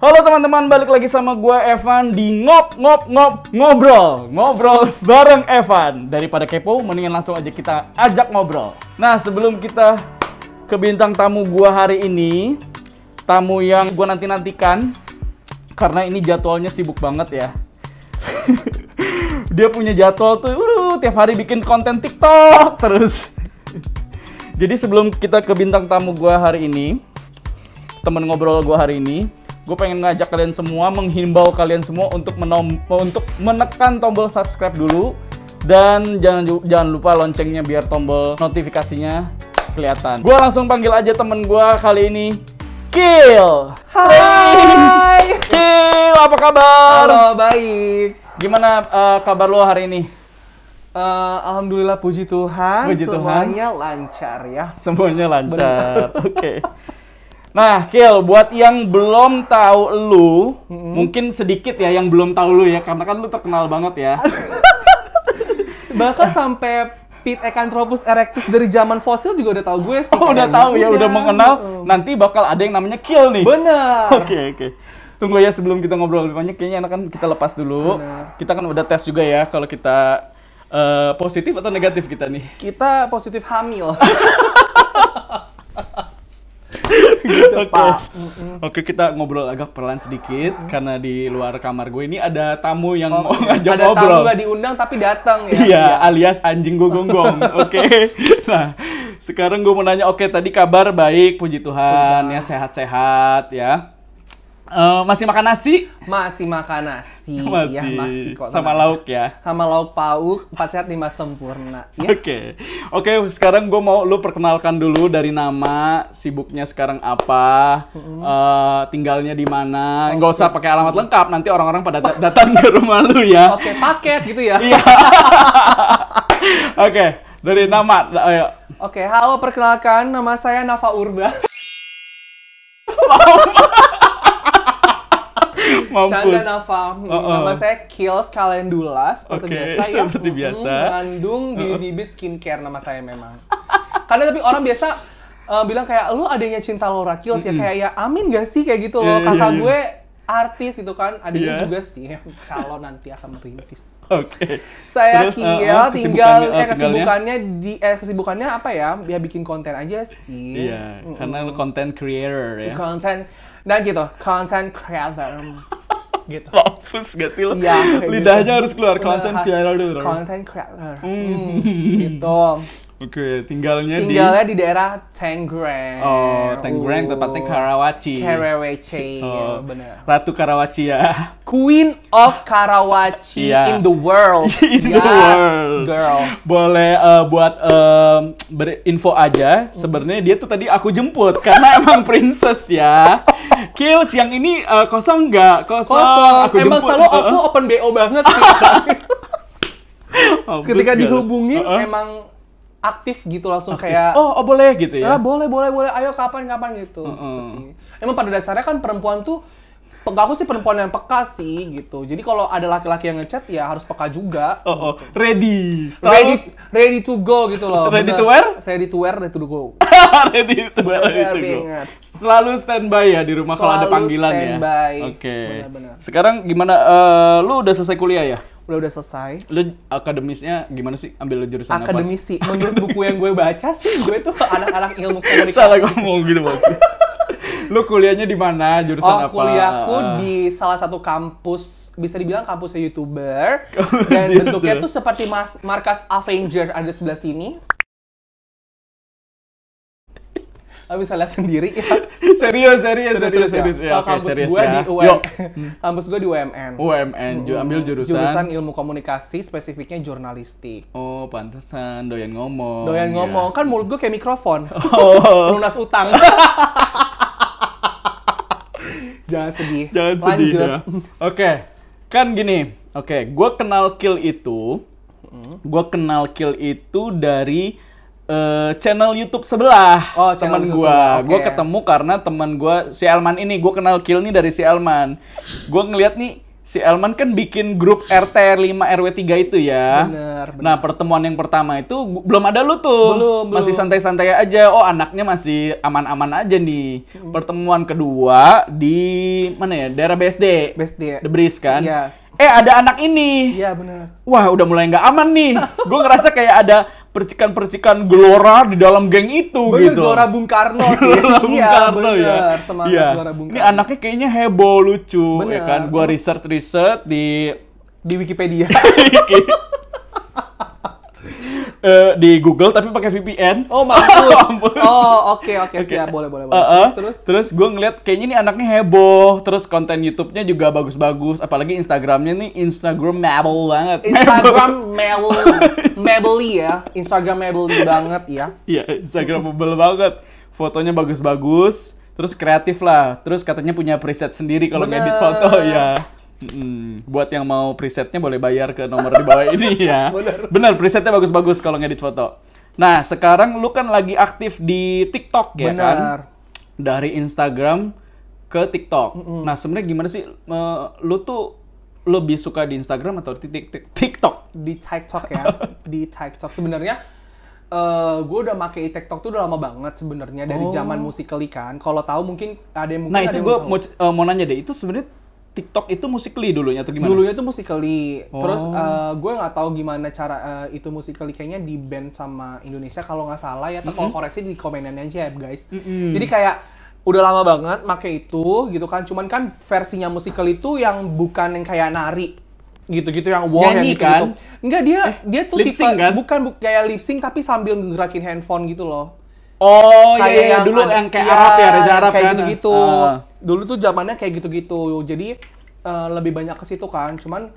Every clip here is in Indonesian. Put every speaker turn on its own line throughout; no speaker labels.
Halo teman-teman, balik lagi sama gue Evan di ngobrol bareng Evan. Daripada kepo, mendingan langsung aja kita ajak ngobrol. Nah, sebelum kita ke bintang tamu gue hari ini, tamu yang gue nanti-nantikan, karena ini jadwalnya sibuk banget ya. Dia punya jadwal tuh, tiap hari bikin konten TikTok terus. Jadi sebelum kita ke bintang tamu gue hari ini, temen ngobrol gue hari ini, gue pengen ngajak kalian semua, menghimbau kalian semua untuk menekan tombol subscribe dulu. Dan jangan lupa loncengnya biar tombol notifikasinya kelihatan. Gue langsung panggil aja temen gue kali ini, Kill.
Hai
Kill, apa kabar?
Halo, baik.
Gimana kabar lo hari ini?
Alhamdulillah, puji Tuhan.
Puji Tuhan.
Semuanya lancar ya.
Semuanya lancar. Oke. Nah, Kill, buat yang belum tahu lu, mungkin sedikit ya yang belum tahu lu ya, karena kan lu terkenal banget ya.
Bahkan sampai Pithecanthropus erectus dari zaman fosil juga udah tahu gue sih.
Oh, udah tahu ya, udah mengenal. Nanti bakal ada yang namanya Kill nih.
Bener.
Oke. Tunggu ya, sebelum kita ngobrol lebih banyak, kayaknya enak kan kita lepas dulu.
Bener.
Kita kan udah tes juga ya kalau kita positif atau negatif kita nih.
Kita positif hamil. Gitu,
Oke.
Pak.
Oke, kita ngobrol agak perlahan sedikit karena di luar kamar gue ini ada tamu yang mau ngajak
Ada
ngobrol.
tamu gak diundang tapi datang ya.
Iya, alias anjing gue gonggong. Oke. Nah, sekarang gue mau nanya, oke, tadi kabar baik, puji Tuhan, ya sehat-sehat ya. Masih makan nasi?
Masih makan nasi.
Masih.
Ya, masih kok.
Sama
tenang
lauk
aja.
ya.
Sama lauk pauk, 4 sehat 5 sempurna. Ya.
Oke, sekarang gue mau lu perkenalkan dulu dari nama, sibuknya sekarang apa, tinggalnya di mana. Nggak usah pakai alamat lengkap, nanti orang-orang pada datang ke rumah lu ya.
Oke, paket gitu ya.
Iya. Oke, dari nama, ayo.
Oke, halo, perkenalkan, nama saya Nafa Urba. Canda Nafa. Nama saya Kills Calendula, seperti biasa ya.
Seperti biasa.
Mengandung di bibit skincare nama saya memang. Karena tapi orang biasa bilang kayak, lu adanya Cinta Laura Kills ya, kayak ya amin gak sih kayak gitu loh. Kakak gue artis gitu kan, adanya juga sih calon nanti akan merintis.
Oke.
Saya
Terus,
tinggal
kesibukannya
kesibukannya apa ya? Ya bikin konten aja sih.
Iya, karena lu content creator ya.
Konten dan gitu, content creator. Gitu.
Mampus gak sih lo?
Iya,
lidahnya
gitu.
harus keluar content creator dulu.
Content creator. Gitu.
Oke, tinggalnya
di daerah Tangerang.
Oh, Tangerang, tepatnya Karawaci.
Karawaci,
Oh,
bener.
Ratu Karawaci ya.
Queen of Karawaci in the world.
In the world.
Girl.
Boleh buat berinfo aja, sebenarnya dia tuh tadi aku jemput karena emang princess ya. Kills yang ini kosong nggak? Kosong. Aku
emang
jemput.
selalu aku open BO banget sih. Ketika dihubungin emang aktif gitu langsung aktif. Kayak
oh boleh gitu ya.
Boleh ayo kapan gitu. Emang pada dasarnya kan perempuan tuh, aku sih perempuan yang peka sih gitu. Jadi kalau ada laki-laki yang ngechat ya harus peka juga.
Ready
to go gitu loh.
Ready to wear?
Ready to wear, ready to go.
ready to go. Selalu standby ya di rumah kalau ada panggilan
standby.
Ya. Oke.
Benar.
Sekarang gimana? Lu udah selesai kuliah ya?
Udah selesai.
Lu akademisnya gimana sih? Ambil jurusan
Akademisi. Apa? Menurut buku yang gue baca sih, gue tuh anak-anak ilmu komunikasi.
Salah ngomong gitu maksudnya. Lu kuliahnya di mana? Jurusan apa?
Kuliahku di salah satu kampus, bisa dibilang kampusnya YouTuber. Dan bentuknya tuh seperti markas Avenger ada di sebelah sini. Bisa lihat sendiri ya. Serius.
Ya,
kampus gue
ya.
di UMN. Kampus gue di UMN.
Ambil jurusan
ilmu komunikasi, spesifiknya jurnalistik.
Oh, pantesan doyan ngomong.
Kan mulut gue kayak mikrofon. Lunas utang. Jangan sedih.
Lanjut. Ya. Oke. Kan gini. Oke, gue kenal Kill itu dari channel YouTube sebelah. Teman gue ketemu karena teman gue si Elman ini, gue kenal Kill nih dari si Elman. Gue ngeliat nih si Elman kan bikin grup RT 5 RW 3 itu ya.
Bener.
Nah, pertemuan yang pertama itu belum ada lu tuh.
Belum.
Masih santai-santai aja. Oh, anaknya masih aman-aman aja nih. Pertemuan kedua di mana ya? Daerah BSD. The Breeze kan?
Yes.
Ada anak ini.
Iya, bener.
Wah, udah mulai nggak aman nih. Gue ngerasa kayak ada percikan-percikan gelora di dalam geng itu
Bener,
gitu.
Gelora Bung Karno sih.
Gelora Bung Karno
bener.
ya.
Semangat
Iya.
Gelora Bung Karno.
Ini anaknya kayaknya heboh, lucu,
Bener.
ya kan? Gua research di
Wikipedia.
di Google tapi pakai VPN.
Oh, mampus.
Mampus.
Oh, oke, siap. Boleh.
Terus gue ngeliat kayaknya ini anaknya heboh. Terus konten YouTube-nya juga bagus-bagus. Apalagi Instagramnya nih Instagramable banget.
Mabely ya. Instagramable banget ya.
Iya, Instagramable banget. Fotonya bagus-bagus. Terus kreatif lah. Terus katanya punya preset sendiri kalau ngedit foto ya. Buat yang mau presetnya boleh bayar ke nomor di bawah ini ya. Bener, presetnya bagus-bagus kalau ngedit foto. Nah, sekarang lu kan lagi aktif di TikTok ya kan? Dari Instagram ke TikTok. Nah, sebenarnya gimana sih lu tuh lebih suka di Instagram atau di TikTok?
Di TikTok ya. Di TikTok sebenarnya gue udah make TikTok tuh udah lama banget sebenarnya dari zaman Musical.ly kan. Kalau tahu mungkin ada yang
Nah, itu gue mau nanya deh, itu sebenarnya TikTok itu Musical.ly dulunya atau gimana?
Dulunya tuh Musical.ly. Terus gue nggak tahu gimana cara itu Musical.ly kayaknya di ban sama Indonesia kalau nggak salah ya. Kalau koreksi di komenan aja ya guys. Jadi kayak udah lama banget make itu gitu kan. Cuman kan versinya Musical.ly itu yang bukan yang kayak nari gitu-gitu yang wall yang gitu,
kan?
Enggak, dia tuh
lip sync kan?
bukan kayak lip sync tapi sambil ngerakin handphone gitu loh.
Oh,
Kayak
yang dulu yang kayak Arab ya, Reza Arab
kayak
kan?
gitu-gitu. Dulu tuh zamannya kayak gitu-gitu. Jadi lebih banyak ke situ kan. Cuman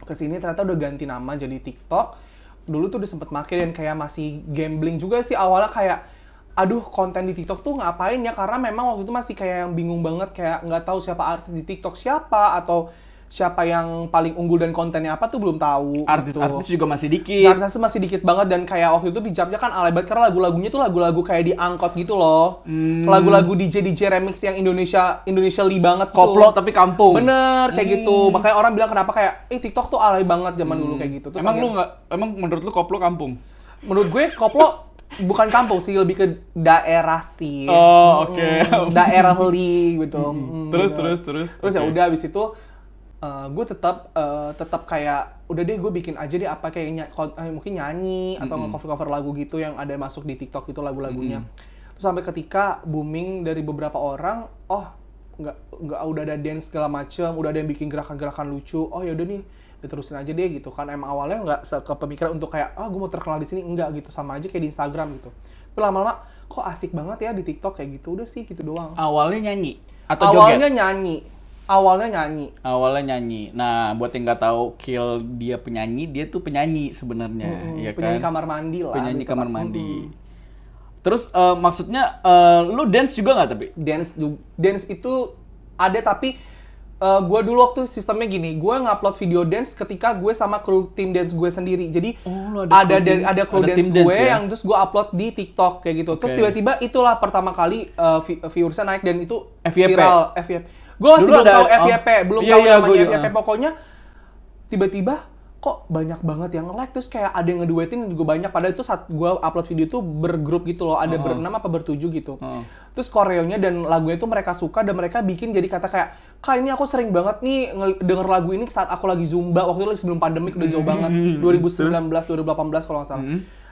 kesini ternyata udah ganti nama jadi TikTok. Dulu tuh udah sempet make dan kayak masih gambling juga sih awalnya kayak aduh konten di TikTok tuh ngapain ya, karena memang waktu itu masih kayak yang bingung banget kayak nggak tahu siapa artis di TikTok siapa atau siapa yang paling unggul dan kontennya apa tuh belum tahu.
Artis-artis juga masih dikit.
Artis masih dikit banget dan kayak waktu itu dijawabnya kan alay banget karena lagu-lagunya tuh lagu-lagu kayak diangkot gitu loh. Lagu-lagu DJ remix yang Indonesia-ly banget gitu.
Koplo tapi kampung.
Bener, kayak gitu. Makanya orang bilang kenapa kayak TikTok tuh alay banget zaman dulu kayak gitu. Terus
emang menurut lu koplo kampung?
Menurut gue koplo bukan kampung sih, lebih ke daerah sih.
Oh, oke.
Daerah li gitu.
Terus
ya udah abis itu gue tetap kayak udah deh gue bikin aja deh apa kayak mungkin nyanyi atau nge-cover lagu gitu yang ada masuk di TikTok itu lagu-lagunya. Terus sampai ketika booming dari beberapa orang, nggak udah ada dance segala macem, udah ada yang bikin gerakan-gerakan lucu. Oh ya udah nih diterusin aja deh gitu kan. Emang awalnya nggak kepemikiran untuk kayak gue mau terkenal di sini, enggak gitu, sama aja kayak di Instagram gitu. Tapi lama-lama kok asik banget ya di TikTok kayak gitu, udah sih gitu doang.
Awalnya nyanyi atau joget?
Awalnya nyanyi.
Nah, buat yang nggak tahu, Kill dia penyanyi, dia tuh penyanyi sebenarnya, ya kan?
Penyanyi kamar mandi lah.
Penyanyi kamar mandi. Terus maksudnya lu dance juga nggak tapi?
Dance itu ada tapi gue dulu waktu sistemnya gini, gue ngupload video dance ketika gue sama kru tim dance gue sendiri. Jadi ada kru dance gue ya? Yang terus gue upload di TikTok kayak gitu. Terus tiba-tiba itulah pertama kali viewersnya naik dan itu viral. FYP. Gue masih belum tahu FYP, belum tahu namanya FYP. Pokoknya tiba-tiba kok banyak banget yang like, terus kayak ada yang ngeduetin juga banyak. Padahal itu saat gue upload video itu bergrup gitu loh, ada berenam apa bertujuh gitu. Terus koreonya dan lagunya itu mereka suka dan mereka bikin jadi kata kayak, Kak ini aku sering banget nih denger lagu ini saat aku lagi Zumba, waktu itu sebelum pandemik udah jauh banget, 2019, 2018 kalau nggak salah.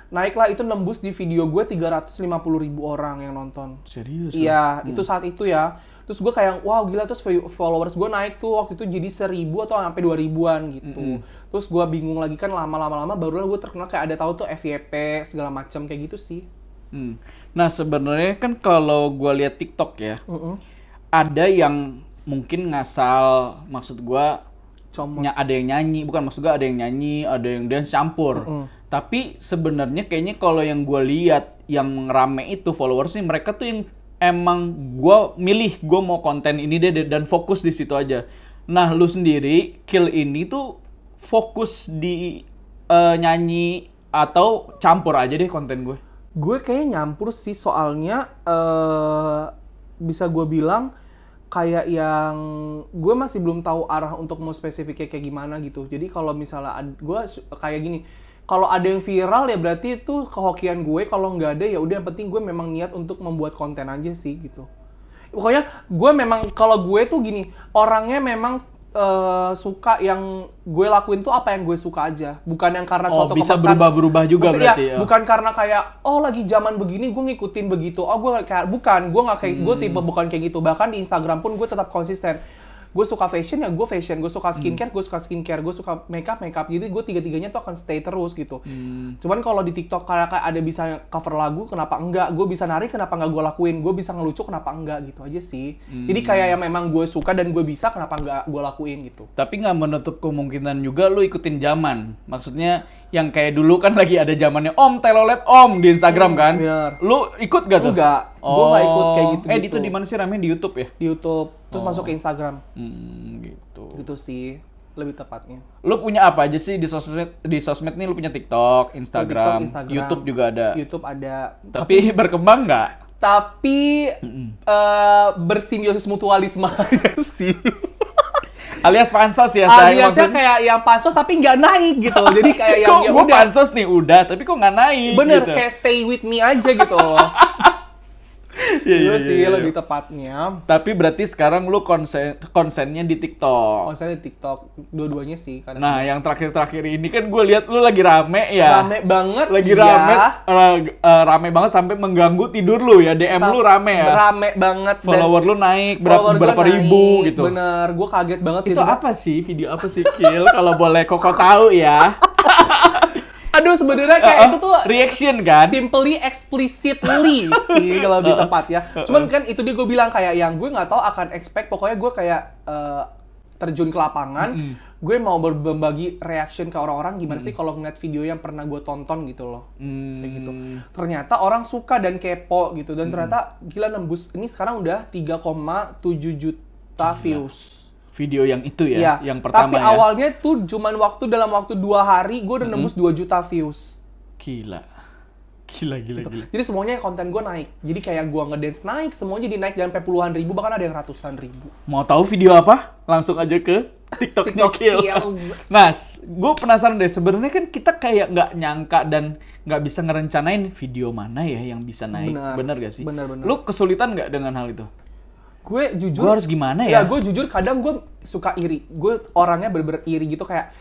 Naiklah itu nembus di video gue 350.000 orang yang nonton.
Serius?
Iya, itu saat itu ya. Terus gue kayak, wow gila, terus followers gue naik tuh waktu itu jadi 1.000 atau sampai 2.000-an gitu. Terus gue bingung lagi kan lama-lama barulah gue terkenal kayak ada tahu tuh FYP segala macam kayak gitu sih.
Nah sebenarnya kan kalau gue lihat TikTok ya, ada yang mungkin ngasal, maksud gue ada yang nyanyi, bukan maksud gue ada yang nyanyi, ada yang dance campur. Tapi sebenarnya kayaknya kalau yang gue lihat yang rame itu followersnya mereka tuh yang emang gue milih gue mau konten ini deh dan fokus di situ aja. Nah lu sendiri Kill ini tuh fokus di nyanyi atau campur aja deh konten gue?
Gue kayaknya nyampur sih, soalnya bisa gue bilang kayak yang gue masih belum tahu arah untuk mau spesifiknya kayak gimana gitu. Jadi kalau misalnya gue kayak gini, kalau ada yang viral ya berarti itu kehokian gue, kalau nggak ada ya udah, yang penting gue memang niat untuk membuat konten aja sih gitu. Pokoknya gue memang, kalau gue tuh gini, orangnya memang suka yang gue lakuin tuh apa yang gue suka aja, bukan yang karena suatu
bisa
kepaksaan.
berubah-berubah juga berarti ya.
Bukan karena kayak lagi zaman begini gue ngikutin begitu. Gue kayak gue nggak kayak gue tipe bukan kayak gitu. Bahkan di Instagram pun gue tetap konsisten. Gue suka fashion ya gue fashion, gue suka skincare gue suka makeup. Jadi gue tiga-tiganya tuh akan stay terus gitu. Cuman kalau di TikTok kayak ada bisa cover lagu, kenapa enggak? Gue bisa nari, kenapa enggak gue lakuin? Gue bisa ngelucu, kenapa enggak? Gitu aja sih. Jadi kayak yang memang gue suka dan gue bisa, kenapa enggak gue lakuin gitu.
Tapi nggak menutup kemungkinan juga lu ikutin zaman. Maksudnya yang kayak dulu kan lagi ada zamannya Om Telolet Om di Instagram kan?
Bener.
Lu ikut gak tuh?
Enggak. Gue nggak ikut kayak gitu.
Itu di mana sih ramenya, di YouTube ya?
Di YouTube. Terus masuk ke Instagram.
Gitu.
Gitu sih lebih tepatnya.
Lu punya apa aja sih di sosmed? Di sosmed nih lu punya TikTok, Instagram, YouTube juga ada.
YouTube ada.
Tapi berkembang nggak?
Tapi bersimbiosis mutualisme aja sih.
Alias pansos ya,
aliasnya kayak yang pansos tapi nggak naik gitu. Jadi kayak yang
ya udah pansos nih udah, tapi kok nggak naik.
Bener
gitu.
Kayak stay with me aja gitu loh. Iya sih lebih tepatnya.
Tapi berarti sekarang lu konsennya di TikTok.
Konsennya di TikTok, dua-duanya sih.
Nah, yang terakhir-terakhir ini kan gue lihat lu lagi rame ya.
Rame banget.
Lagi rame, rame banget sampai mengganggu tidur lu ya. DM lu rame ya.
Rame banget.
Follower lu naik berapa ribu gitu.
Bener, gue kaget banget.
Itu apa sih? Video apa sih, Kil? Kalau boleh Koko tahu ya.
Aduh, sebenarnya kayak itu tuh
reaction kan?
Simply explicitly sih kalau lebih tepat ya. Cuman kan itu dia gue bilang kayak yang gue nggak tahu akan expect, pokoknya gue kayak terjun ke lapangan, gue mau berbagi reaction ke orang-orang gimana sih kalau ngeliat video yang pernah gue tonton gitu loh. Kayak gitu. Ternyata orang suka dan kepo gitu, dan ternyata gila nembus, ini sekarang udah 3,7 juta views.
Video yang itu ya, yang pertama.
Tapi awalnya tuh cuman dalam waktu 2 hari gue udah nembus 2 juta views.
Gila.
Jadi semuanya konten gue naik. Jadi kayak gue ngedance naik, semuanya jadi naik sampai puluhan ribu, bahkan ada yang ratusan ribu.
Mau tahu video apa? Langsung aja ke TikToknya Kil. Nas, gue penasaran deh. Sebenarnya kan kita kayak nggak nyangka dan nggak bisa ngerencanain video mana ya yang bisa naik. Bener gak sih?
Bener.
Lu kesulitan nggak dengan hal itu?
Gue jujur,
gue harus gimana ya?
Ya gue jujur kadang gue suka iri. Gue orangnya bener-bener iri gitu, kayak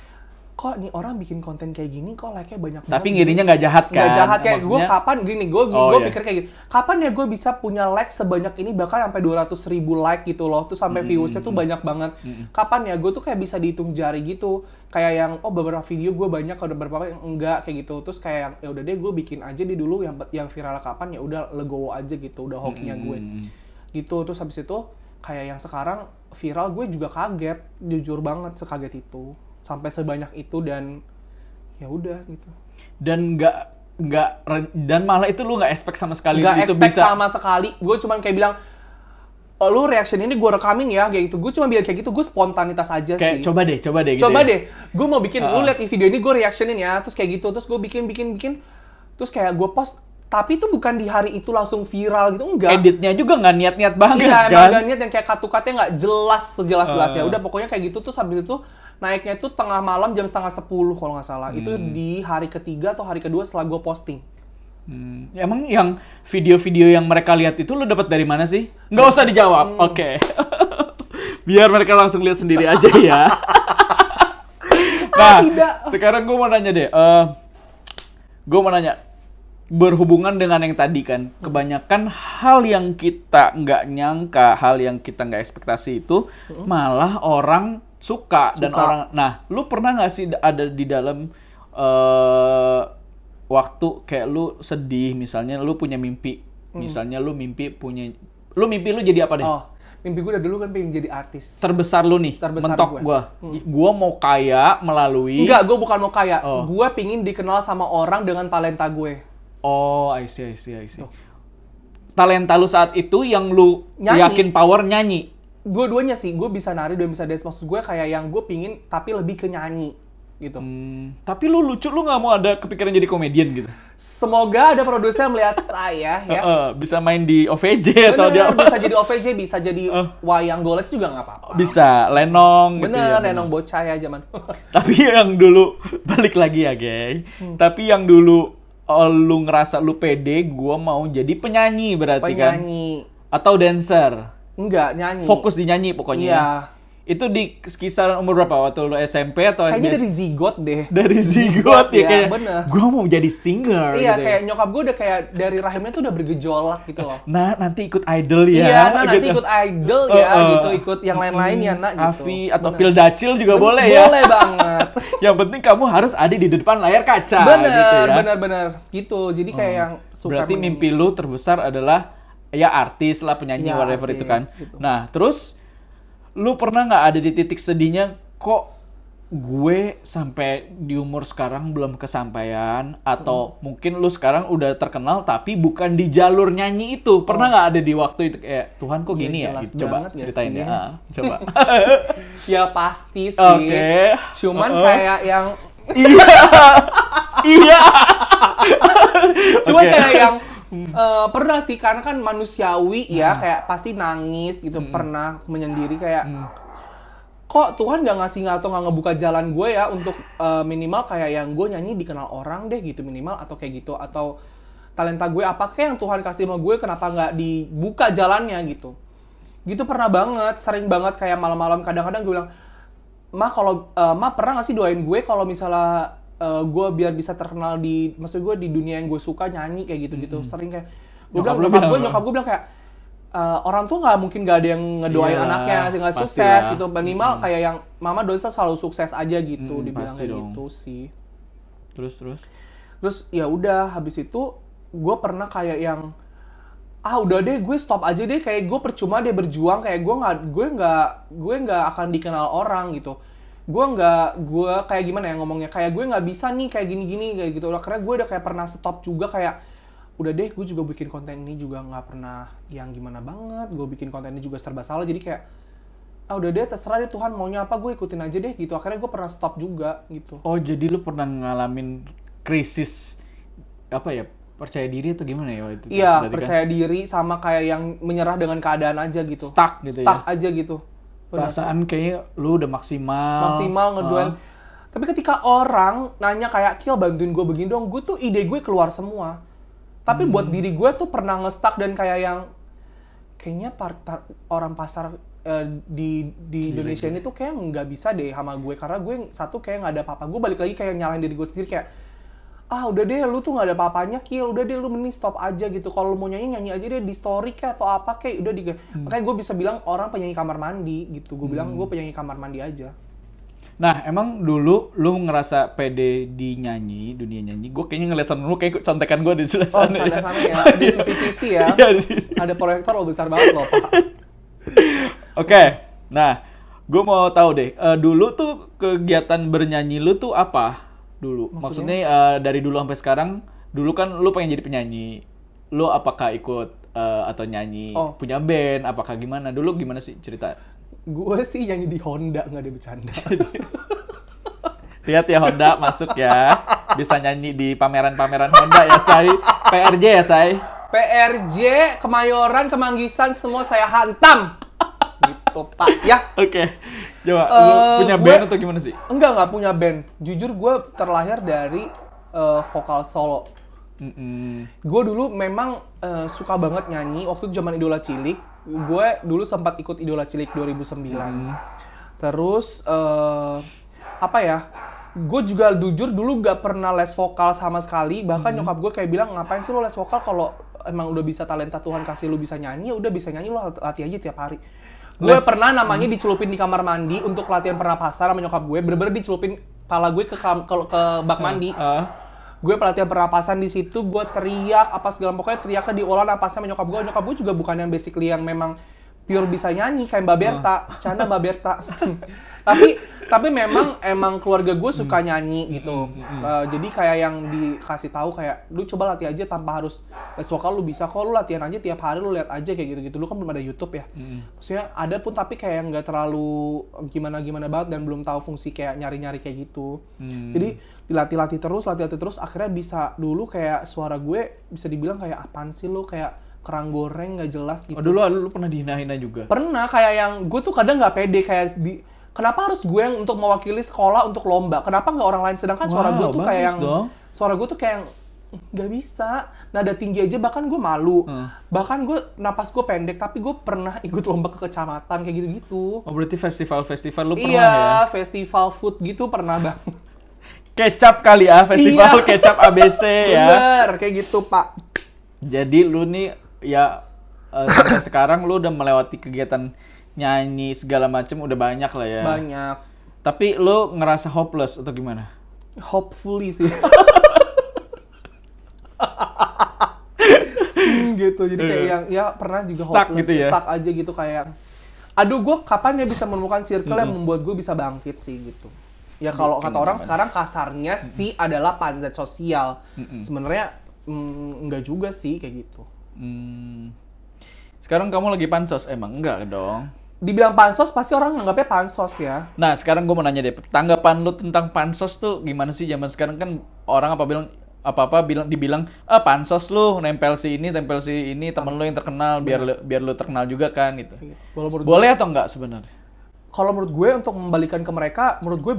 kok nih orang bikin konten kayak gini kok like-nya banyak banget.
Tapi ngirinya nggak jahat kan?
Nggak jahat, kayak gue kapan gini, gue pikir kayak gini. Kapan ya gue bisa punya like sebanyak ini, bahkan sampai 200.000 like gitu loh. Terus sampai views-nya tuh banyak banget. Kapan ya gue tuh kayak bisa dihitung jari gitu. Kayak yang beberapa video gue banyak, kalau beberapa yang enggak kayak gitu. Terus kayak yang ya udah deh gue bikin aja deh dulu yang viral kapan, ya udah legowo aja gitu, udah hokinya gue. Gitu. Terus habis itu kayak yang sekarang viral, gue juga kaget, jujur banget sekaget itu, sampai sebanyak itu, dan ya udah gitu.
Dan dan malah itu lu nggak expect sama sekali.
Nggak
itu
expect
bisa
sama sekali. Gue cuman kayak bilang, lu reaction ini gue rekamin ya kayak gitu. Gue cuma bilang kayak gitu, gue spontanitas aja
kayak
sih.
Coba deh gitu.
Coba deh, gue mau bikin, lu lihat video ini gue reactionin ya, terus kayak gitu, terus gue bikin, terus kayak gue post. Tapi itu bukan di hari itu langsung viral gitu, enggak.
Editnya juga nggak niat-niat banget
kan? Iya,
kan?
emang niat yang kayak cut-cutnya nggak jelas sejelas-jelasnya. Udah pokoknya kayak gitu, terus habis itu naiknya itu tengah malam jam 9:30 kalau nggak salah. Itu di hari ketiga atau hari kedua setelah gue posting.
Emang yang video-video yang mereka lihat itu lu dapat dari mana sih? Nggak usah dijawab, oke. Biar mereka langsung lihat sendiri aja ya. Nah, sekarang gue mau nanya deh. Berhubungan dengan yang tadi kan, kebanyakan hal yang kita nggak nyangka, hal yang kita nggak ekspektasi itu malah orang suka. Dan orang, nah, lu pernah nggak sih ada di dalam waktu kayak lu sedih, misalnya lu punya mimpi, misalnya lu mimpi lu jadi apa deh?
Mimpi gue udah dulu kan pengen jadi artis.
Terbesar lu nih, mentok gue mau kaya melalui.
Enggak, gue bukan mau kaya, gue pingin dikenal sama orang dengan talenta gue.
I see. Talenta lu saat itu yang lu yakin power nyanyi?
Dua-duanya sih, gue bisa nari dan bisa dance. Maksud gue kayak yang gue pingin, tapi lebih ke nyanyi. gitu.
Tapi lu lucu, lu nggak mau ada kepikiran jadi komedian gitu?
Semoga ada produser melihat saya ya.
Bisa main di OVJ atau dia
bisa jadi OVJ, bisa jadi wayang golek juga nggak apa-apa.
Bisa, lenong gitu ya.
Lenong bocah ya zaman.
Tapi yang dulu, balik lagi ya geng. Tapi yang dulu lu ngerasa lu pede, gua mau jadi penyanyi berarti kan?
Penyanyi.
Atau dancer?
Enggak, nyanyi.
Fokus di nyanyi pokoknya.
Iya.
Itu di kisaran umur berapa? Waktu lu SMP atau
kayaknya dari zigot deh.
Dari zigot ya, kayak
bener.
Gue mau jadi singer.
Iya,
gitu
kayak
ya.
nyokap gue udah kayak dari rahimnya tuh udah bergejolak gitu loh.
Nah, nanti ikut idol ya.
Iya, nah nanti
gitu.
ikut idol ya gitu, ikut yang lain-lain ya nak gitu.
Afi atau Pildacil juga boleh ya.
Boleh banget.
Yang penting kamu harus ada di depan layar kaca.
Bener,
gitu ya.
bener. Gitu, jadi kayak yang suka
berarti mimpi lu terbesar adalah ya artis lah, penyanyi,
ya,
whatever
artis,
itu kan.
gitu.
Nah, terus lu pernah nggak ada di titik sedihnya, kok gue sampai di umur sekarang belum kesampaian, atau mungkin lu sekarang udah terkenal tapi bukan di jalur nyanyi itu. Pernah nggak ada di waktu itu kayak Tuhan kok gini ya? Gitu. Coba ceritain ya. Coba.
Ya pasti sih.
Oke.
Cuman kayak yang
iya.
Cuman kayak yang pernah sih, karena kan manusiawi ya, kayak pasti nangis gitu, pernah menyendiri kayak kok Tuhan nggak ngasih atau nggak ngebuka jalan gue ya untuk minimal kayak yang gue nyanyi dikenal orang deh gitu minimal, atau kayak gitu, atau talenta gue apakah yang Tuhan kasih sama gue, kenapa nggak dibuka jalannya gitu. Gitu pernah banget, sering banget kayak malam-malam kadang-kadang gue bilang, Ma kalau Ma pernah nggak sih doain gue kalau misalnya gue biar bisa terkenal di, maksud gue di dunia yang gue suka nyanyi kayak gitu-gitu. Sering kayak gue bilang, nyokap gue bilang kayak orang tuh nggak mungkin nggak ada yang ngedoain anaknya nggak sukses gitu, minimal kayak yang Mama dosa selalu sukses aja gitu, dibilang kayak gitu sih. Terus ya udah, habis itu gue pernah kayak yang udah deh gue stop aja deh, kayak gue percuma deh berjuang, kayak gue nggak akan dikenal orang gitu. Gue kayak gimana ya ngomongnya, kayak gue nggak bisa nih kayak gini-gini kayak gitu. Karena gue udah kayak pernah stop juga, kayak udah deh gue juga bikin konten ini juga nggak pernah yang gimana banget, gue bikin konten ini juga serba salah, jadi kayak udah deh terserah deh Tuhan maunya apa, gue ikutin aja deh gitu. Akhirnya gue pernah stop juga gitu.
Oh, jadi lu pernah ngalamin krisis apa ya, percaya diri atau gimana ya waktu itu?
Iya, percaya diri sama kayak yang menyerah dengan keadaan aja gitu.
Stuck gitu
Stuck aja gitu.
Perasaan kayaknya lu udah maksimal
ngejual. Tapi ketika orang nanya kayak, Kil bantuin gue begini dong, gue tuh ide gue keluar semua. Tapi buat diri gue tuh pernah nge-stuck dan kayak yang kayaknya orang pasar di Indonesia ini tuh kayak nggak bisa deh sama gue, karena gue satu kayak nggak ada apa-apa. Gue balik lagi kayak nyalahin diri gue sendiri kayak udah deh lu tuh nggak ada apa-apanya Kil, udah deh lu mending stop aja gitu. Kalau mau nyanyi aja deh di story kayak atau apa kayak udah makanya gue bisa bilang orang penyanyi kamar mandi gitu. Gue bilang gue penyanyi kamar mandi aja.
Nah, emang dulu lu ngerasa pede di dunia nyanyi? Gue kayaknya ngeliat sana lu kayak contekan gue di sebelah sana.
Oh, sana ya. Di CCTV ya.
Iya, di sini.
Ada proyektor besar banget loh, Pak.
Oke. Nah, gue mau tahu deh, dulu tuh kegiatan bernyanyi lu tuh apa? Dulu. Maksudnya dari dulu sampai sekarang, dulu kan lu pengen jadi penyanyi. Lu apakah ikut atau nyanyi punya band, apakah gimana? Dulu gimana sih cerita?
Gue sih nyanyi di Honda, nggak ada bercanda.
Lihat ya Honda masuk ya. Bisa nyanyi di pameran-pameran Honda ya, Say. PRJ ya, Say.
PRJ, Kemayoran, Kemanggisan, semua saya hantam. Gitu, Pak. Ya.
Oke. Coba, lu punya band atau gimana sih?
Nggak punya band. Jujur gue terlahir dari vokal solo. Gue dulu memang suka banget nyanyi. Waktu itu zaman Idola Cilik. Gue dulu sempat ikut Idola Cilik 2009. Terus apa ya? Gue juga jujur dulu gak pernah les vokal sama sekali. Bahkan nyokap gue kayak bilang, ngapain sih lo les vokal kalau emang udah bisa talenta Tuhan kasih lo bisa nyanyi, udah bisa nyanyi lo latih aja tiap hari. Gue pernah namanya dicelupin di kamar mandi untuk latihan pernapasan sama nyokap gue. Bener-bener dicelupin kepala gue ke bak mandi. Gue pelatihan pernapasan di situ, gue teriak apa segala, pokoknya teriaknya diolah napasnya sama nyokap gue. Nyokap gue juga bukan yang basically yang memang pure bisa nyanyi kayak Mbak Berta, canda Mbak Berta. Tapi Tapi emang keluarga gue suka nyanyi gitu. Jadi kayak yang dikasih tahu kayak lu coba latih aja tanpa harus les vokal, lu bisa kok, lu latihan aja tiap hari, lu lihat aja kayak gitu-gitu. Lu kan belum ada YouTube ya. Maksudnya ada pun tapi kayak nggak terlalu gimana-gimana banget dan belum tahu fungsi kayak nyari-nyari kayak gitu. Jadi dilatih-latih terus akhirnya bisa dulu kayak suara gue bisa dibilang kayak apaan sih lu, kayak kerang goreng nggak jelas gitu.
Oh, dulu lu pernah dihina-hina juga?
Pernah, kayak yang gue tuh kadang nggak pede kayak kenapa harus gue yang untuk mewakili sekolah untuk lomba? Kenapa nggak orang lain? Sedangkan suara gue tuh kayak yang suara gue tuh kayak yang nggak bisa, nada tinggi aja bahkan gue malu. Bahkan gue napas gue pendek, tapi gue pernah ikut lomba ke kecamatan kayak gitu-gitu.
Oh, berarti festival lu pernah
iya,
ya?
festival food gitu pernah bang.
Kecap kali ya, festival kecap ABC ya.
Bener, kayak gitu Pak.
Jadi lu nih ya sampai sekarang lu udah melewati kegiatan nyanyi segala macem udah banyak lah ya.
Banyak.
Tapi lu ngerasa hopeless atau gimana?
Hopefully sih. Gitu. Jadi kayak yang ya pernah juga
stuck
hopeless,
gitu ya?
Stuck aja gitu kayak aduh gue kapan ya bisa menemukan circle yang membuat gue bisa bangkit sih gitu. Ya kalau kata orang sekarang kasarnya sih adalah panjat sosial. Sebenarnya enggak juga sih kayak gitu.
Sekarang kamu lagi pansos emang? Enggak dong.
Dibilang pansos pasti orang nganggapnya pansos ya.
Nah sekarang gue mau nanya deh, tanggapan lu tentang pansos tuh gimana sih? Zaman sekarang kan orang dibilang pansos lu nempel si ini temen lu yang terkenal biar lu terkenal juga kan gitu. Boleh atau enggak sebenarnya?
Kalau menurut gue untuk membalikan ke mereka, menurut gue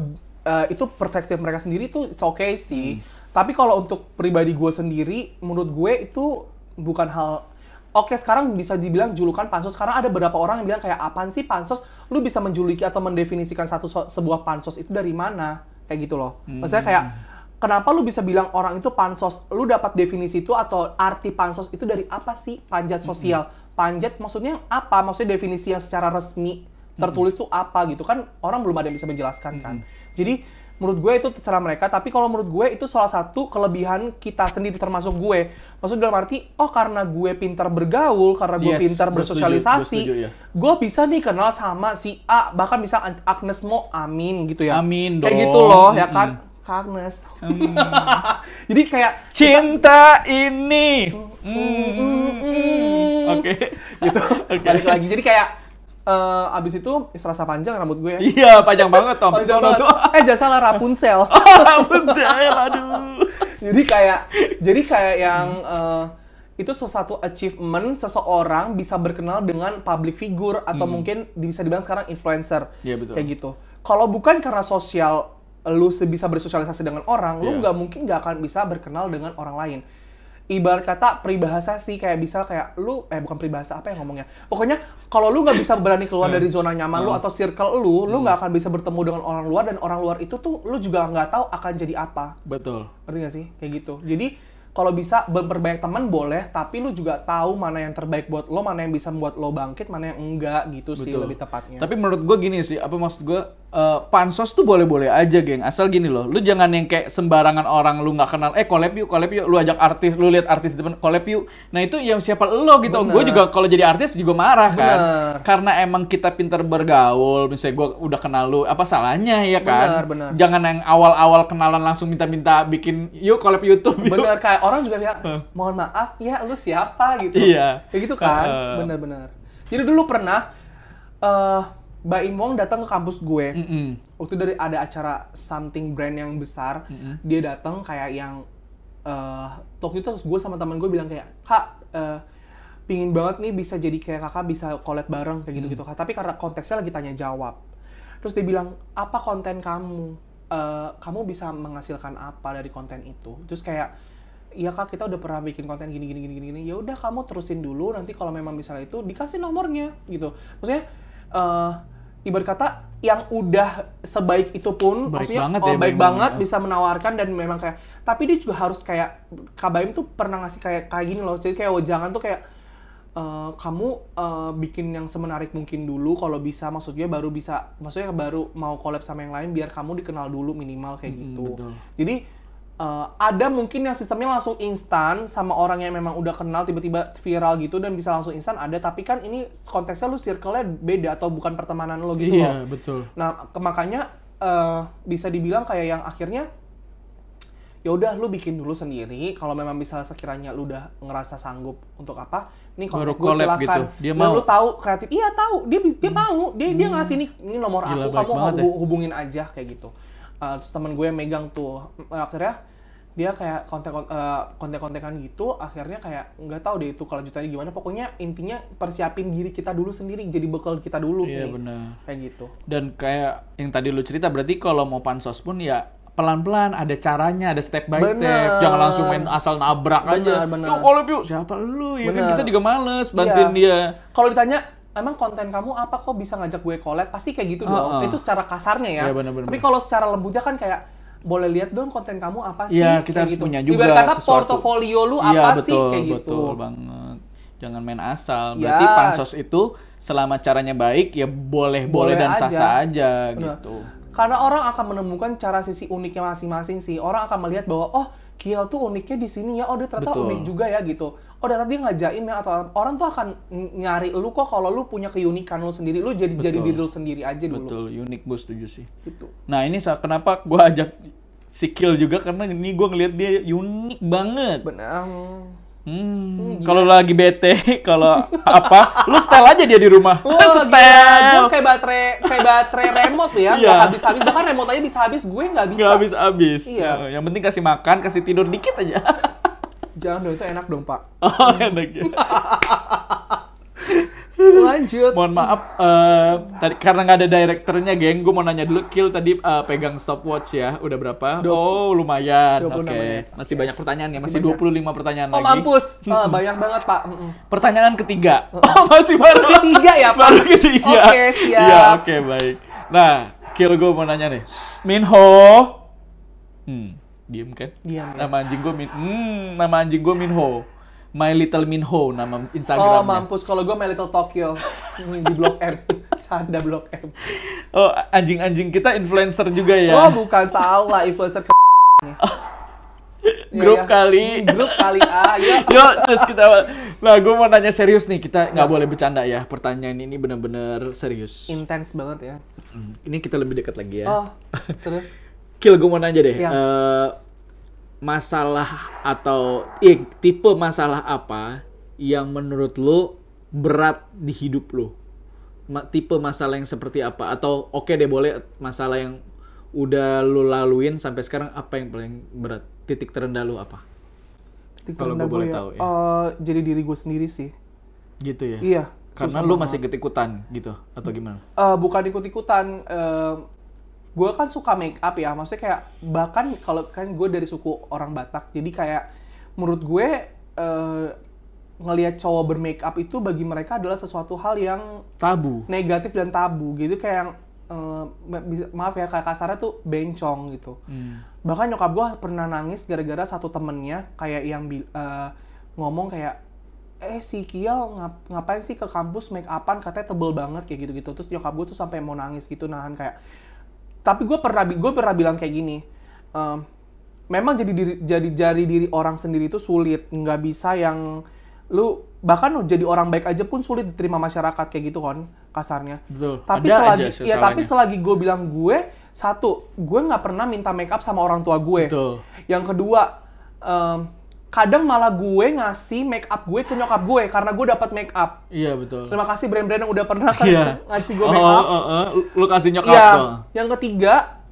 itu perspektif mereka sendiri tuh it's okay sih. Tapi kalau untuk pribadi gue sendiri, menurut gue itu bukan hal. Oke, sekarang bisa dibilang julukan pansos. Karena ada beberapa orang yang bilang kayak apaan sih pansos? Lu bisa menjuluki atau mendefinisikan sebuah pansos itu dari mana? Kayak gitu loh. Maksudnya kayak kenapa lu bisa bilang orang itu pansos? Lu dapat definisi itu atau arti pansos itu dari apa sih? Panjat sosial. Panjat maksudnya apa? Maksudnya definisi yang secara resmi tertulis tuh apa gitu kan? Orang belum ada yang bisa menjelaskan kan. Jadi menurut gue itu terserah mereka, tapi kalau menurut gue itu salah satu kelebihan kita sendiri termasuk gue. Maksud dalam arti, karena gue pintar bergaul, karena gue pintar bersosialisasi, gue bisa nih kenal sama si A, bahkan bisa Agnes Mo, amin gitu ya.
Amin dong.
Kayak gitu loh, ya kan? Agnes. Jadi kayak
cinta ini. Oke.
Gitu. Balik lagi. Jadi kayak abis itu serasa panjang rambut gue ya.
Iya, panjang banget Tom.
Jangan salah Rapunzel.
Rapunzel, aduh.
Jadi kayak yang itu sesuatu achievement seseorang bisa berkenal dengan public figure atau mungkin bisa dibilang sekarang influencer.
Iya, betul.
Kayak gitu. Kalau bukan karena sosial lu bisa bersosialisasi dengan orang, lu nggak akan bisa berkenal dengan orang lain. Ibarat kata peribahasa sih kayak bisa kayak lu bukan peribahasa apa yang ngomongnya. Pokoknya kalau lu nggak bisa berani keluar dari zona nyaman lu atau circle lu nggak akan bisa bertemu dengan orang luar, dan orang luar itu tuh lu juga nggak tahu akan jadi apa.
Betul.
Ngerti nggak sih? Kayak gitu. Jadi kalau bisa memperbanyak teman boleh, tapi lu juga tahu mana yang terbaik buat lo, mana yang bisa membuat lo bangkit, mana yang enggak gitu. Betul. Sih lebih tepatnya.
Tapi menurut gue gini sih, apa maksud gue, pansos tuh boleh-boleh aja geng, asal gini loh, lu jangan yang kayak sembarangan orang lu nggak kenal, collab yuk, lu ajak artis, lu lihat artis di depan, collab yuk. Nah itu yang siapa lo gitu. Gue juga kalau jadi artis juga marah kan. Karena emang kita pintar bergaul, misalnya gue udah kenal lu, apa salahnya ya kan?
Bener. Jangan
yang awal-awal kenalan langsung minta-minta bikin yuk collab YouTube.
Bener, kayak orang juga bilang, mohon maaf ya lu siapa gitu.
Iya.
Kayak gitu kan, bener-bener. Jadi dulu pernah Mbak Imong datang ke kampus gue. Waktu dari ada acara something brand yang besar, dia datang kayak yang waktu itu gue sama teman gue bilang kayak, Kak, pingin banget nih bisa jadi kayak kakak bisa collab bareng kayak gitu-gitu. Tapi karena konteksnya lagi tanya jawab. Terus dia bilang, apa konten kamu? Kamu bisa menghasilkan apa dari konten itu? Terus kayak, iya kak, kita udah pernah bikin konten gini. Ya udah kamu terusin dulu, nanti kalau memang misalnya itu dikasih nomornya gitu. Maksudnya ibarat kata yang udah sebaik itu pun, baik banget bisa menawarkan dan memang kayak, tapi dia juga harus kayak Kak Baim tuh pernah ngasih kayak gini loh. Jadi kayak jangan tuh kayak kamu bikin yang semenarik mungkin dulu kalau bisa, maksudnya baru mau collab sama yang lain biar kamu dikenal dulu minimal kayak gitu.
Betul.
Jadi ada mungkin yang sistemnya langsung instan sama orang yang memang udah kenal tiba-tiba viral gitu dan bisa langsung instan ada, tapi kan ini konteksnya lu circle-nya beda atau bukan pertemanan lo gitu loh.
Iya, betul.
Nah, makanya bisa dibilang kayak yang akhirnya ya udah lu bikin dulu sendiri. Kalau memang misalnya sekiranya lu udah ngerasa sanggup untuk apa, nih
Baru
kontak gue
collab
silakan.
gitu. Dia
Dan
mau?
lu tahu kreatif, iya tahu. Dia mau, dia ngasih ini nomor
Gila,
aku,
baik
kamu
banget ya.
hubungin aja kayak gitu. Terus temen gue yang megang tuh, akhirnya dia kayak konten-kontekan gitu, akhirnya kayak nggak tahu deh itu kelanjutannya gimana. Pokoknya intinya persiapin diri kita dulu sendiri, jadi bekal kita dulu
Iya,
nih.
benar.
Kayak gitu.
Dan kayak yang tadi lu cerita, berarti kalau mau pansos pun ya pelan-pelan, ada caranya, ada step by step.
Bener.
Jangan langsung main asal nabrak aja.
Bener.
Yuk collab yuk, siapa lu? Ya kan
Bener.
kita juga males bantuin
Iya.
dia.
Kalau ditanya, emang konten kamu apa kok bisa ngajak gue collab? Pasti kayak gitu dong. Itu secara kasarnya ya.
Iya, bener-bener.
Tapi kalau secara lembutnya kan kayak, boleh lihat dong konten kamu apa sih?
Iya, kita
Kayak
harus
gitu.
punya juga
Ibarat kata
sesuatu.
portofolio lu
Iya,
apa sih?
betul,
Kayak gitu.
betul banget. Jangan main asal. Berarti
Yes.
pansos itu selama caranya baik ya boleh dan
aja.
sah-sah aja
Bener.
gitu.
Karena orang akan menemukan cara sisi uniknya masing-masing sih. Orang akan melihat bahwa, oh Kiel tuh uniknya di sini ya, oh dia ternyata
Betul.
unik juga ya gitu. Oh ternyata dia ngajain ya, atau orang tuh akan nyari lu kok kalau lu punya keunikan lu sendiri. Lu jadi
Betul.
diri lu sendiri aja dulu.
Betul, unik, gue setuju sih.
Gitu.
Nah ini kenapa gue ajak si Kiel juga, karena ini gue ngeliat dia unik banget.
Benar.
Kalau lagi bete, kalau apa, lu setel aja dia di rumah.
Oh,
Setel.
gila. Gue kayak baterai remote ya,
Iya.
nggak habis-habis. Bahkan remote aja bisa habis, gue nggak bisa.
Nggak habis-habis.
Iya.
Yang penting kasih makan, kasih tidur dikit aja.
Jangan dong, itu enak dong Pak.
Oh enak ya.
Lanjut.
Mohon maaf, tadi karena nggak ada direkturnya, geng. Gue mau nanya dulu, Kiel tadi pegang stopwatch ya, udah berapa? Oh lumayan.
26
Oke.
menit.
Masih banyak pertanyaan ya, masih
banyak.
25 pertanyaan
Oh
lagi.
mampus, banyak banget Pak.
Pertanyaan ketiga. Oh masih baru
Ketiga ya, Pak?
Baru ketiga.
Oke, siap.
Iya, oke, baik. Nah, Kiel, gue mau nanya nih. Minho. Diem kan?
Diam, ya.
Nama anjing gue Minho. My Little Minho nama
Oh
Instagramnya.
mampus, kalau gue My Little Tokyo di Blok M. Canda Blok M.
Oh, anjing-anjing kita influencer juga ya.
Oh bukan, salah, influencer
Grup kali.
Grup kali, ayo.
Yuk, terus kita. Nah, gue mau nanya serius nih. Kita nggak boleh bercanda ya. Pertanyaan ini benar-benar serius.
Intens banget ya.
Ini kita lebih dekat lagi ya.
Oh, terus?
Kiel, gue mau nanya deh.
Iya.
Masalah atau tipe masalah apa yang menurut lo berat di hidup lo? Tipe masalah yang seperti apa? Atau oke deh, boleh masalah yang udah lo laluin sampai sekarang, apa yang paling berat? Titik terendah lo apa? Kalau gue boleh tahu ya.
Jadi diri gue sendiri sih.
Gitu ya?
Iya.
Karena lo masih ikut-ikutan gitu? Atau gimana?
Bukan ikut-ikutan. Gue kan suka make up ya, maksudnya kayak bahkan kalau kan gue dari suku orang Batak, jadi kayak menurut gue ngelihat cowok bermake up itu bagi mereka adalah sesuatu hal yang
Tabu.
negatif dan tabu gitu, kayak yang maaf ya kayak kasarnya tuh bencong gitu. Bahkan nyokap gue pernah nangis gara-gara satu temennya kayak yang ngomong kayak si Kiel ngapain sih ke kampus make upan, katanya tebel banget kayak gitu-gitu. Terus nyokap gue tuh sampai mau nangis gitu, nahan kayak. Tapi gue pernah bilang kayak gini, memang jadi diri orang sendiri itu sulit, nggak bisa yang lu bahkan jadi orang baik aja pun sulit diterima masyarakat kayak gitu kan kasarnya.
Betul.
Tapi selagi gue bilang gue nggak pernah minta make up sama orang tua gue.
Betul.
Yang kedua, kadang malah gue ngasih make up gue ke nyokap gue karena gue dapat make up.
Iya, betul.
Terima kasih brand-brand yang udah pernah ngasih gue make up.
Lu kasih nyokap
Iya.
tuh.
Yang ketiga,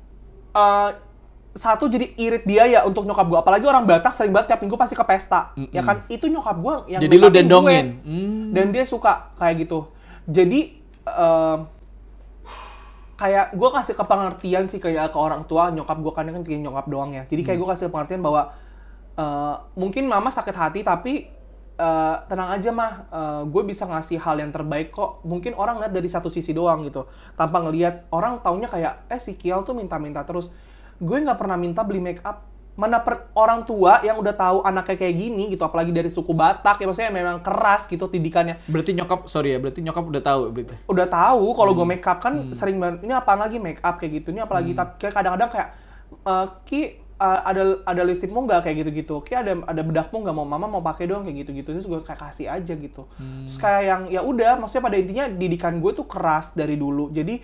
satu jadi irit biaya untuk nyokap gue. Apalagi orang Batak sering banget tiap minggu pasti ke pesta. Ya kan, itu nyokap gue yang
jadi lu
make upin
dendongin.
gue. Dan dia suka kayak gitu. Jadi kayak gue kasih kepengertian sih kayak ke orang tua. Nyokap gue kan tinggal nyokap doang ya. Jadi kayak gue kasih pengertian bahwa mungkin mama sakit hati tapi tenang aja mah, gue bisa ngasih hal yang terbaik kok. Mungkin orang lihat dari satu sisi doang gitu, tanpa ngelihat orang taunya kayak si Kiel tuh minta-minta terus. Gue nggak pernah minta beli make up. Mana orang tua yang udah tahu anaknya kayak gini gitu, apalagi dari suku Batak ya, maksudnya memang keras gitu didikannya.
Berarti nyokap udah tahu berarti.
Udah tahu kalau gue make up kan sering banget. Ini apaan lagi make up kayak gitu? Ini apalagi kayak kadang-kadang kayak Ki ada lipstikmu nggak kayak gitu-gitu, kayak ada bedakmu nggak, mau mama mau pakai dong kayak gitu-gitu. Terus gue kayak kasih aja gitu. Terus kayak yang ya udah, maksudnya pada intinya didikan gue tuh keras dari dulu. Jadi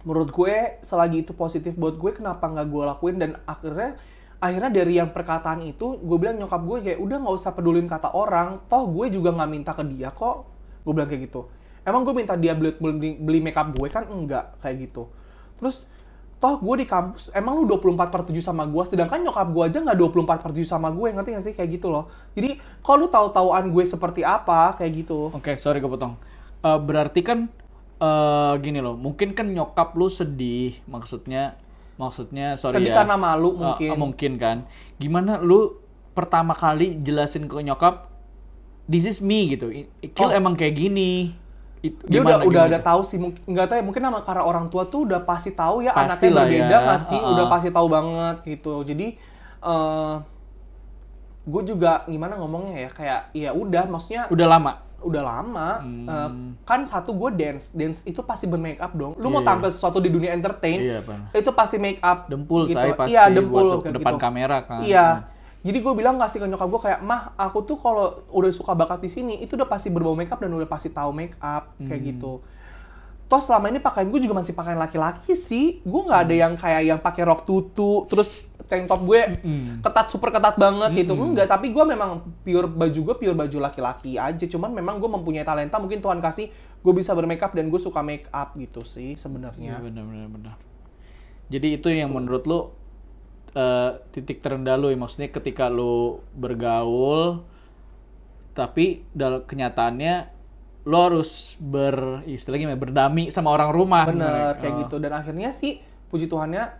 menurut gue selagi itu positif buat gue, kenapa nggak gue lakuin? Dan akhirnya dari yang perkataan itu gue bilang nyokap gue kayak udah nggak usah pedulin kata orang, toh gue juga nggak minta ke dia kok, gue bilang kayak gitu. Emang gue minta dia beli makeup gue kan? Enggak, kayak gitu. Terus toh gue di kampus emang lu 24/7 sama gue, sedangkan nyokap gue aja nggak 24/7 sama gue, ngerti gak sih? Kayak gitu loh. Jadi kalau lu tahu-tauan gue seperti apa kayak gitu.
Oke, sorry gue potong. Berarti kan gini loh, mungkin kan nyokap lu sedih, maksudnya sorry
sedih
ya.
Karena malu mungkin.
Mungkin kan. Gimana lu pertama kali jelasin ke nyokap, this is me gitu. Ikil emang kayak gini.
Dia udah ada tahu sih, nggak tahu ya, mungkin karena orang tua tuh udah pasti tahu ya anaknya berbeda ya. Pasti udah pasti tahu banget gitu. Jadi gue juga gimana ngomongnya ya, kayak ya udah, maksudnya udah lama. Kan satu, gue dance itu pasti bermake up dong. Lu mau tampil sesuatu di dunia entertain, itu pasti make up.
Dempul gitu. Saya pasti
dempul
buat depan kamera kan.
Iya. Jadi gue bilang ngasih ke nyokap gue kayak, mah aku tuh kalau udah suka bakat di sini itu udah pasti berbau makeup dan udah pasti tahu make up kayak gitu. Toh selama ini pakaian gue juga masih pakaian laki-laki sih. Gue nggak ada yang kayak yang pakai rok tutu terus tank top gue super ketat banget gitu. Enggak, tapi gue memang pure baju laki-laki aja. Cuman memang gue mempunyai talenta, mungkin Tuhan kasih gue bisa bermakeup dan gue suka make up gitu sih sebenarnya.
Iya, benar. Jadi itu yang menurut lu titik terendah lu ya, maksudnya ketika lu bergaul tapi dalam kenyataannya lu harus istilahnya berdamai sama orang rumah.
Bener, kayak gitu. Dan akhirnya sih puji Tuhannya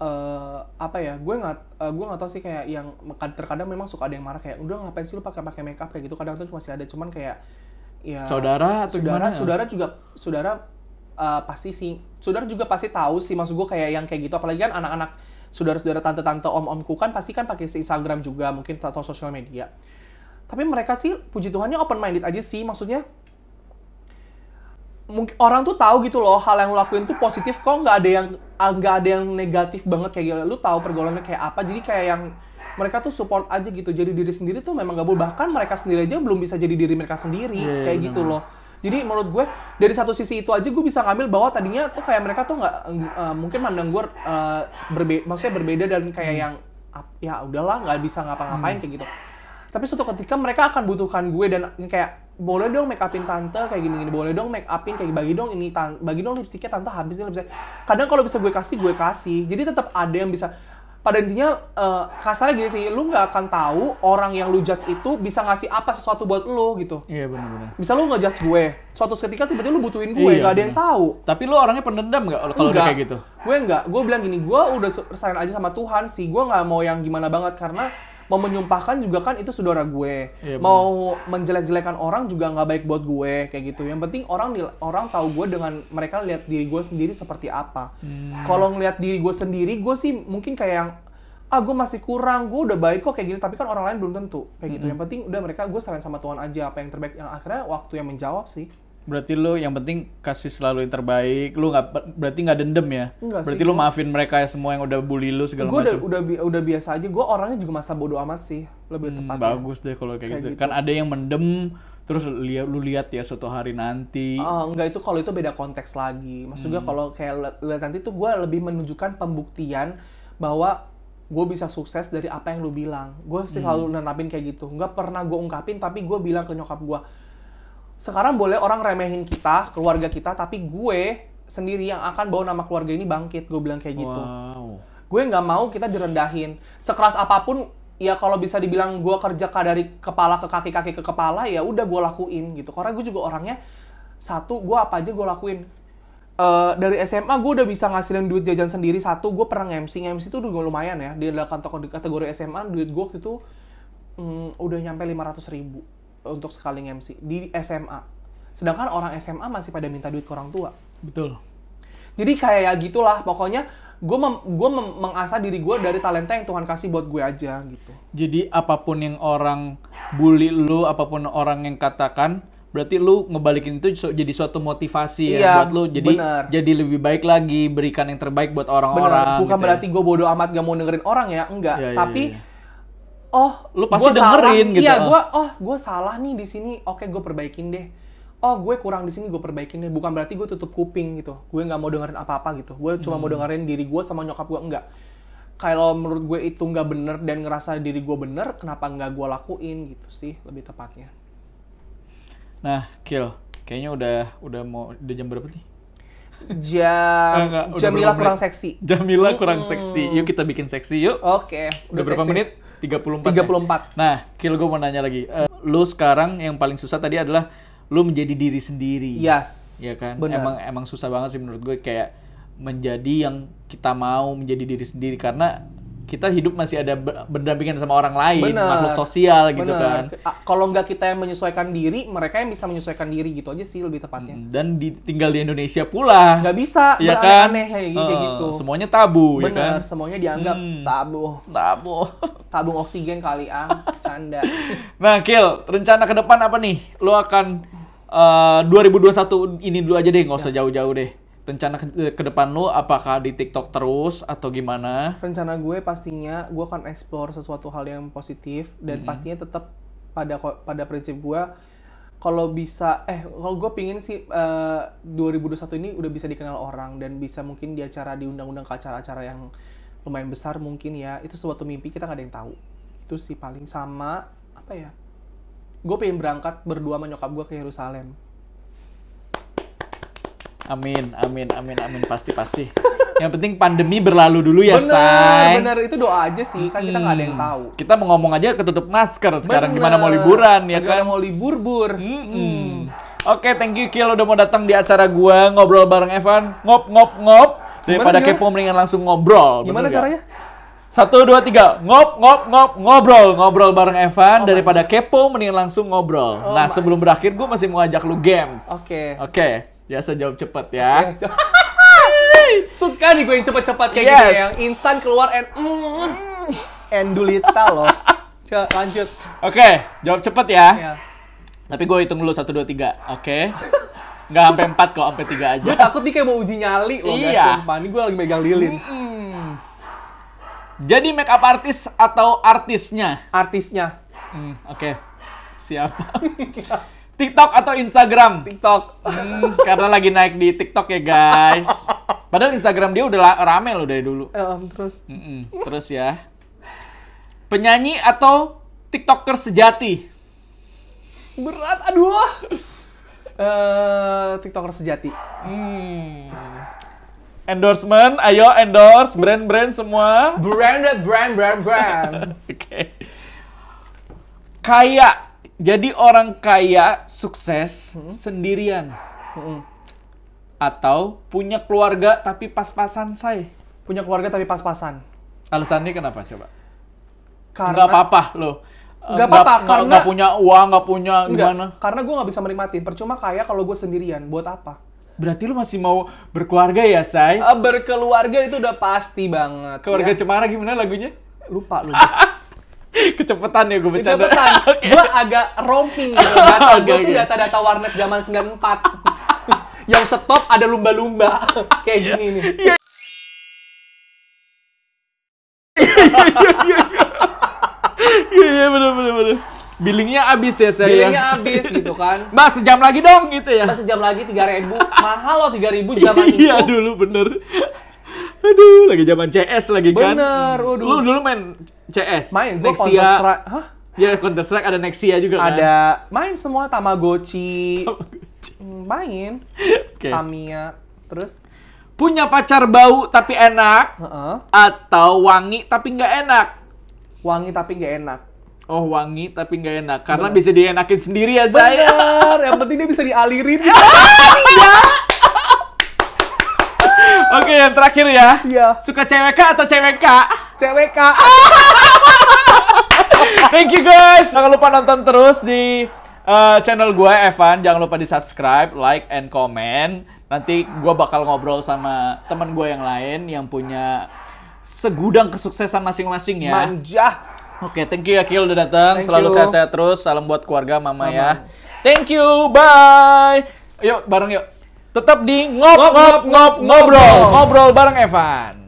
gue nggak tahu sih, kayak yang terkadang memang suka ada yang marah kayak udah ngapain sih lu pakai makeup kayak gitu, kadang tuh masih ada, cuman kayak ya saudara pasti sih, saudara juga pasti tahu sih, maksud gue kayak yang kayak gitu, apalagi kan anak-anak saudara-saudara, tante-tante, om-omku kan pasti kan pakai Instagram juga, mungkin atau sosial media. Tapi mereka sih puji Tuhannya open minded aja sih, maksudnya mungkin orang tuh tahu gitu loh, hal yang lo lakuin tuh positif kok, nggak ada yang negatif banget kayak gitu. Lu tahu pergaulannya kayak apa, jadi kayak yang mereka tuh support aja gitu. Jadi diri sendiri tuh memang nggak boleh, bahkan mereka sendiri aja belum bisa jadi diri mereka sendiri kayak gitu loh. Jadi menurut gue dari satu sisi itu aja gue bisa ngambil bahwa tadinya tuh kayak mereka tuh nggak mungkin mandang gue maksudnya berbeda dan kayak yang ya udahlah nggak bisa ngapa-ngapain kayak gitu. Tapi suatu ketika mereka akan butuhkan gue dan kayak boleh dong make upin tante kayak gini-gini, boleh dong make upin kayak bagi dong lipstiknya tante habis nih lipstik. Kadang kalau bisa gue kasih. Jadi tetap ada yang bisa. Pada intinya kasarnya gini sih, lu nggak akan tahu orang yang lu judge itu bisa ngasih apa sesuatu buat lu gitu.
Iya benar-benar.
Bisa lu nge-judge gue, suatu ketika tiba-tiba lu butuhin gue, nggak ada yang tahu.
Tapi lu orangnya pendendam nggak kalau udah kayak gitu?
Gue nggak, gue bilang gini, gue udah serahin aja sama Tuhan sih, gue nggak mau yang gimana banget, karena mau menyumpahkan juga kan itu saudara gue. Iya, mau menjelek-jelekan orang juga nggak baik buat gue kayak gitu. Yang penting orang tahu gue dengan mereka lihat diri gue sendiri seperti apa. Kalau ngelihat diri gue sendiri, gue sih mungkin kayak yang gue masih kurang, gue udah baik kok kayak gini, tapi kan orang lain belum tentu kayak gitu. Yang penting udah mereka, gue serahin sama Tuhan aja apa yang terbaik, yang akhirnya waktu yang menjawab sih.
Berarti lu yang penting kasih selalu yang terbaik, lu berarti nggak dendam ya?
Enggak
berarti
sih,
lu maafin mereka semua yang udah bully lu segala macam.
Gue udah biasa aja, gue orangnya juga masa bodo amat sih, lebih tepatnya.
Bagus deh kalau kayak gitu. Kan ada yang mendem, terus lu lihat ya suatu hari nanti.
Enggak, itu kalau itu beda konteks lagi. Maksudnya kalau kayak lihat nanti tuh gue lebih menunjukkan pembuktian bahwa gue bisa sukses dari apa yang lu bilang. Gue sih selalu nanapin kayak gitu. Nggak pernah gue ungkapin, tapi gue bilang ke nyokap gue, sekarang boleh orang remehin kita, keluarga kita, tapi gue sendiri yang akan bawa nama keluarga ini bangkit. Gue bilang kayak gitu. Gue nggak mau kita direndahin. Sekeras apapun, ya kalau bisa dibilang gue kerja dari kepala ke kaki, kaki ke kepala, ya udah gue lakuin gitu. Karena gue juga orangnya, satu, gue apa aja gue lakuin. Dari SMA gue udah bisa ngasilin duit jajan sendiri. Satu, gue pernah nge-MC itu udah lumayan ya. Di kategori SMA, duit gue waktu itu udah nyampe 500.000 untuk sekali nge-MC di SMA. Sedangkan orang SMA masih pada minta duit ke orang tua.
Betul.
Jadi kayak ya gitulah, pokoknya gue mengasah diri gue dari talenta yang Tuhan kasih buat gue aja gitu.
Jadi apapun yang orang bully lu, apapun orang yang katakan, berarti lu ngebalikin itu jadi suatu motivasi ya buat lu, jadi lebih baik lagi, berikan yang terbaik buat orang-orang.
Bukan gitu berarti gue bodo amat gak mau dengerin orang ya, enggak. Tapi
lu pasti dengerin gitu.
Iya, gue salah nih di sini. Oke, gue perbaikin deh. oh gue kurang di sini gue perbaikin deh. Bukan berarti gue tutup kuping gitu. Gue nggak mau dengerin apa-apa gitu. Gue cuma mau dengerin diri gue sama nyokap gue, enggak. Kalau menurut gue itu nggak bener dan ngerasa diri gue bener, kenapa nggak gue lakuin gitu sih lebih tepatnya.
Nah, Kil, kayaknya udah jam berapa nih?
Jamila kurang seksi.
Jamila kurang seksi. Yuk kita bikin seksi yuk.
Oke.
Udah berapa menit? 34.
34.
Nah, Kil, gue mau nanya lagi. Lu sekarang yang paling susah tadi adalah lu menjadi diri sendiri.
Yes.
Ya kan?
Bener.
Emang susah banget sih menurut gue, kayak menjadi yang kita mau, menjadi diri sendiri, karena kita hidup masih ada berdampingan sama orang lain, makhluk sosial gitu kan.
Kalau nggak kita yang menyesuaikan diri, mereka yang bisa menyesuaikan diri gitu aja sih lebih tepatnya.
Dan tinggal di Indonesia pula.
Nggak bisa,
ya kan?
Aneh kayak gitu.
Semuanya tabu,
bener,
ya kan?
semuanya dianggap tabu. Tabung oksigen kali canda.
Nah, Kil, rencana ke depan apa nih? Lu akan 2021 ini dulu aja deh, nggak usah jauh-jauh deh. Rencana ke depan lu apakah di TikTok terus atau gimana?
Rencana gue pastinya gue akan explore sesuatu hal yang positif dan pastinya tetap pada prinsip gue, kalau bisa kalau gue pingin sih 2021 ini udah bisa dikenal orang dan bisa mungkin diundang-undang ke acara-acara yang lumayan besar mungkin ya. Itu suatu mimpi, kita nggak ada yang tahu. Itu sih paling. Sama apa ya? Gue pengen berangkat berdua sama nyokap gue ke Yerusalem.
Amin, pasti. Yang penting pandemi berlalu dulu ya, Say.
Bener, itu doa aja sih, kan kita nggak ada yang tahu.
Kita mau ngomong aja ketutup masker sekarang, gimana mau liburan ya kan?
Gimana mau libur-bur.
Oke, thank you Kil udah mau datang di acara gua ngobrol bareng Evan. Ngop. Daripada kepo mendingan langsung ngobrol.
Gimana caranya?
1, 2, 3, ngobrol bareng Evan. Daripada kepo mendingan langsung ngobrol. Nah, sebelum berakhir gue masih mau ajak lu games. Oke. Biasa jawab cepet ya.
Suka nih gue yang cepet-cepet kayak gitu, yang instan keluar endulita loh. Lanjut.
Oke, jawab cepet ya. Tapi gue hitung dulu 1, 2, 3. Oke. Nggak sampai 4 kok, sampai 3 aja.
Gue takut nih kayak mau uji nyali loh.
Iya.
Ini gue lagi megang lilin.
Jadi make up artis atau artisnya?
Artisnya.
Oke. Siapa? TikTok atau Instagram?
TikTok.
Karena lagi naik di TikTok ya guys. Padahal Instagram dia udah rame loh dari dulu.
Terus.
Terus ya. Penyanyi atau TikToker sejati?
Berat, aduh. TikToker sejati.
Endorsement, ayo endorse brand-brand semua.
Brand.
Oke. Kaya. Jadi orang kaya sukses sendirian. Atau punya keluarga tapi pas-pasan, Say.
Punya keluarga tapi pas-pasan.
Alasannya kenapa coba?
Karena
nggak apa-apa loh.
Nggak apa-apa karena
nggak punya uang, nggak punya gimana?
Karena gue nggak bisa menikmatin. Percuma kaya kalau gue sendirian. Buat apa?
Berarti lu masih mau berkeluarga ya, Say?
Berkeluarga itu udah pasti banget.
Keluarga Cemara gimana lagunya?
Lupa lu.
Kecepetan ya gue bercanda.
Okay. Gue agak romping gitu. Gue tuh data-data warnet zaman 94. Yang stop ada lumba-lumba. Kayak gini nih.
Iya, bener. Billingnya abis ya, saya.
Billingnya abis gitu kan.
Mbak, sejam lagi dong gitu ya.
Mbak, sejam lagi 3.000. Mahal loh 3.000 zaman itu.
Iya dulu, bener. Aduh, lagi zaman CS lagi kan.
Bener, waduh.
Lu dulu main CS?
Main, gue
Nexia.
Counter-Strike. Hah?
Ya, Counter-Strike ada Nexia juga kan?
Ada, main semua, Tamagotchi. Main.
Okay.
Tamiya. Terus?
Punya pacar bau tapi enak, atau wangi tapi nggak enak?
Wangi tapi nggak enak.
Oh, wangi tapi nggak enak. Karena bisa dienakin sendiri ya, saya.
Bener, yang penting dia bisa dialirin.
Oke, yang terakhir ya.
Iya.
Suka CWK atau CWK?
CWK.
Thank you guys. Jangan lupa nonton terus di channel gue Evan. Jangan lupa di subscribe, like, and comment. Nanti gue bakal ngobrol sama teman gue yang lain yang punya segudang kesuksesan masing-masing ya.
Manja.
Oke, thank you ya Kil udah datang. Selalu sehat-sehat terus. Salam buat keluarga mama ya. Thank you. Bye. Yuk bareng yuk. Tetap di ngobrol bareng Evan.